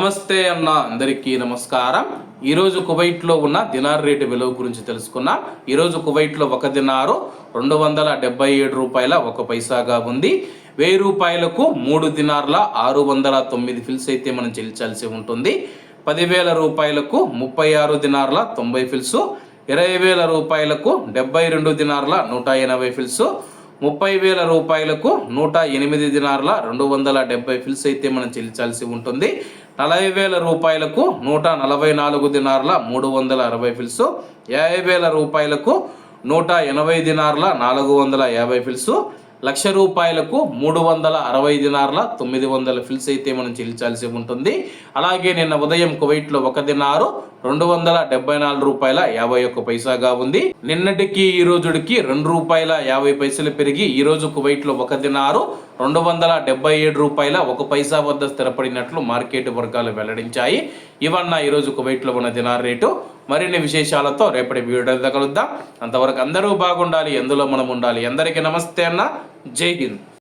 నమస్తే అన్న అందరికీ నమస్కారం. ఈరోజు కువైట్లో ఉన్న దినార్ రేటు విలువ గురించి తెలుసుకున్నాం. ఈరోజు కువైట్లో ఒక దినారు 277 రూపాయల 1 పైసాగా ఉంది. 1000 రూపాయలకు 3 దినార్ల 609 ఫిల్స్ అయితే మనం చెల్లించాల్సి ఉంటుంది. 10,000 రూపాయలకు 36 దినార్ల 90 ఫిల్స్, 20,000 రూపాయలకు 72 దినార్ల 180 ఫిల్స్, 30,000 రూపాయలకు 108 దినార్ల 270 ఫిల్స్ అయితే మనం చెల్లించాల్సి ఉంటుంది. 40,000 రూపాయలకు 144 దినార్ల 360 ఫిల్స్, 50,000 రూపాయలకు 180 దినార్ల 450 ఫిల్స్, 1,00,000 రూపాయలకు 360 దినార్ల 900 ఫిల్స్ అయితే మనం చెల్లించాల్సి ఉంటుంది. అలాగే నిన్న ఉదయం కువైట్లో ఒక దినారు 274 రూపాయల 51 పైసాగా ఉంది. నిన్నటికి ఈ రోజుకి 2 రూపాయల 50 పైసలు పెరిగి ఈ రోజు కువైట్లో ఒక దినారు 277 రూపాయల 1 పైసా వద్ద స్థిరపడినట్లు మార్కెట్ వర్గాలు వెల్లడించాయి. ఇవన్న ఈరోజు కువైట్లో ఉన్న దినార్ రేటు. మరిన్ని విశేషాలతో రేపటి వీడియోలో కలుద్దాం. అంతవరకు అందరూ బాగుండాలి, ఎందులో మనం ఉండాలి. అందరికీ నమస్తే అన్న. జై హింద్.